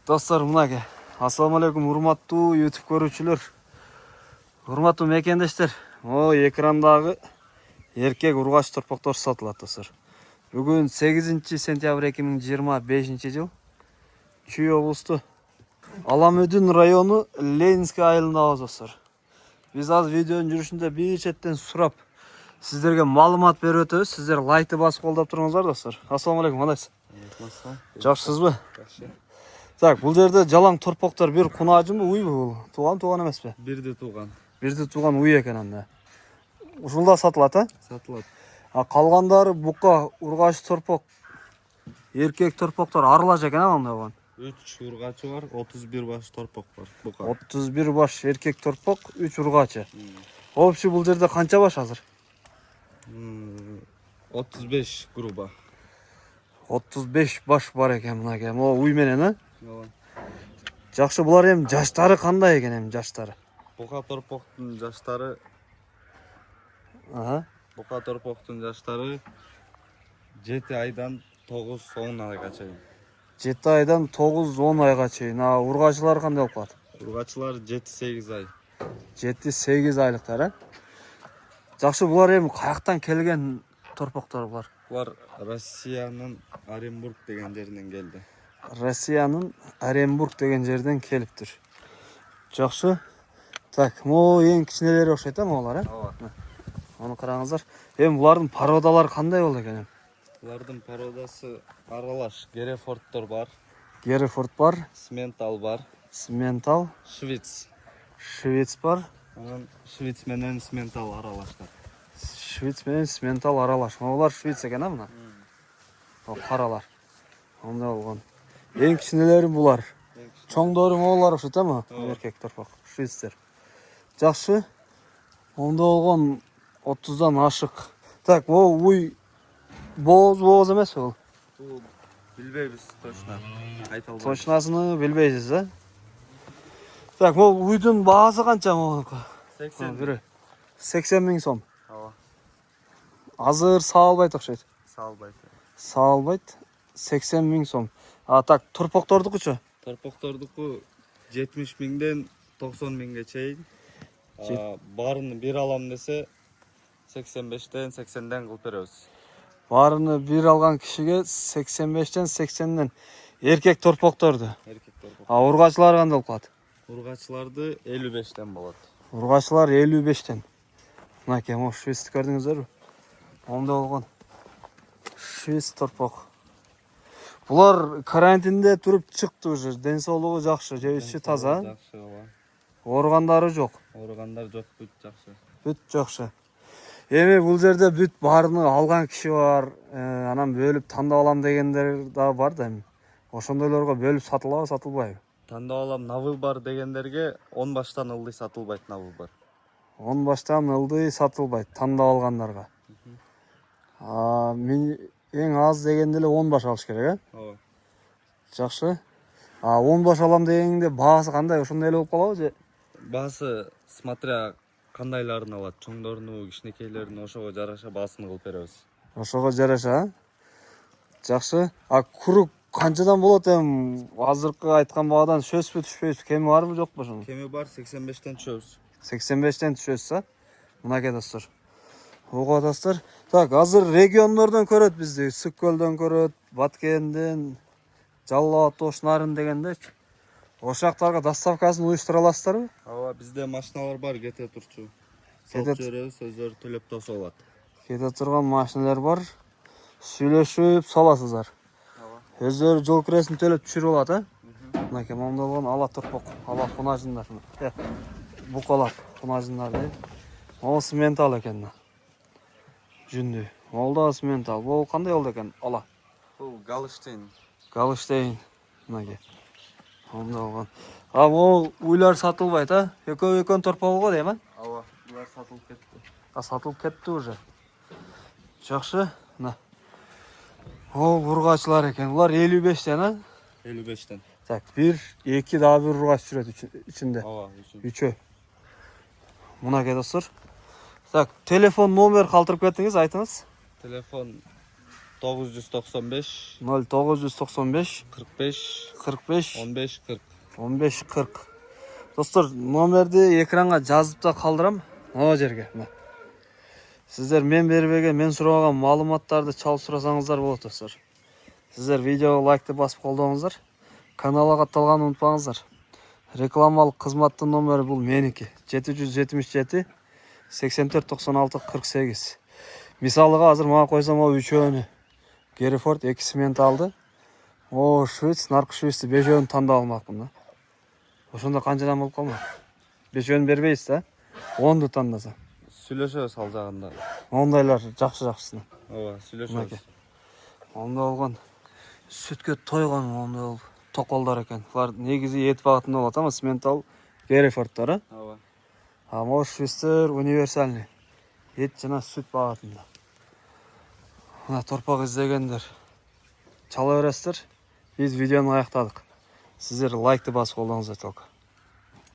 Dostlar, mınaке. Assalamu alaikum, урматтуу YouTube көрүүчүлөр. Урматтуу мекендештер. О, экрандагы эркек ургач торпоктор сатылат, достор. Бүгүн 8 сентябрь 2025 жыл. Чүй облусту Аламөдүн району Ленинский айылындабыз, достор. Биз азыр видеонун жүрүшүндө бир четтен сурап сиздерге маалымат берип өтөбүз. Сиздер лайкты басып колдоп туруңуздар, достор. Ассаламу алейкум, кандайсыз? Жакшысызбы? Так, бұл жерде жалаң торпоктар бир кунажымбы, уйбу бул? Туган эмес бе? Бирди тууган. Бирди туган уй экен анда. Ушулда сатылат, а? Сатылат. А калгандары бука, ургач торпок, эркек торпоктор аралаш экен, а андай болгон. 3 ургачы бар, 31 баш торпок бар. Бука. 31 баш эркек торпок, 3 ургачы. Общий бул жерде канча баш азыр? 35 груба. 35 баш бар экен мынаке. Могу уй менен, а? Ооба. Жакшы, булар эми жаштары кандай экен эми жаштары? Бука торпоктун жаштары, Ага. бука торпоктун жаштары 7 айдан 9-10 айга чейин. 7 айдан 9-10 айга чейин. А ургачылар кандай болуп калат? Ургачылар 7-8 ай. 7-8 айлыктар, а? Жакшы, булар эми каяктан келген торпоктор булар? Булар Россиянын Оренбург деген жеринен келди. Россиянын Оренбург деген жерден келиптир. Жакшы. Так, могу эң кичинелери окшойт, а моголар, а? Ооба. Аны караңыздар. Эми булардын породалары кандай болду экен? Булардын породасы аралаш. Герефордтор бар, Герефорд бар, Симментал бар, Симментал, Швиц. Швиц бар. Анан Швиц менен Симментал аралашкан. Швиц менен Симментал аралаш. Моголар Швиц экен, а мына? О, каралар. Андай болгон. Эң кичинелери булар. Чоңдору моголар окшойт, а? Эркек торпок, швицтер. Жакшы. Онда болгон 30дан ашык. Так, бул уй боз эмес бул? Бул билбейбиз точно. Айта албайм. Точносын билбейсиз, а? Так, бул уйдун баасы канча могулуку? 80. 80 000 сом. Ооба. Азыр саалбайт окшойт. Салбайт. Саалбайт 80 000 сом. А так, торпоктордукучу? Торпоктордуку 70 000ден 90 000ге чейин. Баарыны бир алам десе 85ден 80ден кылып беребиз. Баарыны бир алган кишиге 85ден 80ден эркек торпокторду. Эркек торпок. А ургачылар кандай болуп калат? Ургачыларды 55ден болот. Ургачылар 55ден. Мынакей, могу швецти көрдүңүздөрбү? Онда болгон. Швец торпок. Булар карантинде туруп чыкты уже. Ден соолугу жакшы, жебиши таза. Жакшы, ооба. Ооругандары жок. Ооругандар жок, бүт жакшы. Бүт жакшы. Эми бул жерде бүт баарыны алган киши бар. Анан бөлүп тандап алам дегендер да бар да эми. Ошондойлорго бөлүп сатылабы, сатылбайбы? Тандап алам навы бар дегендерге 10 баштан ылдый сатылбайт навы бар. 10 баштан ылдый сатылбайт тандап алгандарга. Мен эң аз дегенде эле 10 баш алыш керек, э? Ооба. Жакшы. 10 баш алам дегенде баасы кандай? Ошондой эле болуп калабы же? Баасы смотря кандайларын алат. Чоңдоруну, кичинекейлерин ошого жараша баасын кылып беребиз. Ошого жараша, а? Жакшы. Курук канчадан болот эми? Азыркы айткан баадан түшөсүзбү, түшпөйсүзбү? Кеми барбы, жокпу ошону? Кеми бар 85ден түшөбүз. 85ден түшөсүз, а? Мынакей достор. Угуп атасыздар. Так, азыр региондордон көрөт бизди. Сүк көлдөн көрөт, Баткенден, Жалал Абад, Ош Нарын дегендечи. Ошактарга доставкасын уюштура аласыздарбы? Ооба, бизде машиналар бар, кете турчу. Кете- Салып жиберебиз, өздөрү төлөп тосуп алат. Кете турган машиналар бар. Сүйлөшүп саласыздар. Ооба. Өздөрү жол киресин төлөп түшүрүп алат, а? Мынакей момундай болгон ала торпок, ала кунажындар. Букалар, кунажындар дейт. Могу Симментал экен мына. Жүндүү. Могул да Симментал. Бул кандай болду экен? Ала. Бул Галштейн. Галштейн. Мынакей. Момундай болгон. Могул уйлар сатылбайт, а? Экөө торпогу го дейм, а? Ооба, булар сатылып кетти. Сатылып кетти уже. Жакшы. Мына. Могул ургачылар экен. Булар 55ден, а? 55ден. Так, 1-2 дагы бир ургач жүрөт ичинде. Ооба, Үчөө. Мынакей достор. Так, телефон номер калтырып кеттиңиз, айтыңыз. Телефон 995 0995 45 45 15 40. 15-40. Достар, номерді экранға жазып та қалдырам. О жерге. Сіздер мен бербеген, мен сұраған малыматтарды чалып сұрасаңыздар болады достар. Сіздер видеоға лайкты басып қолдаңыздар. Каналға қатталғанды ұмытпаңыздар. Рекламалық қызматтың номері бұл менікі. 777 84 96 48. Мисалыға азыр маған қойсам о үшеуіні. Герефорд 2 симент алды. О швец, нарқы швецті 5-өн таңда алмақпын. Ошонда қаншадан болып қалмақ? 5-өн бербейсіз, да? 10-ды таңдаса. Сүйлөшөбүз ал жагында. Ондайлар жақсы-жақсысына. Ооба, сүйлөшөбүз. Онда болған сүтке тойған онда ол тоқолдар екен. Бұлар негізі ет бағытында болады, ама симентал Герефордтары. Ооба. Ама швецтер универсальный. Ет жана сүт бағытында. Мына торпақ іздегендер чала бересіздер. Біз видеоны аяқтадық. Сіздер лайкты басып қолдаңыздар только.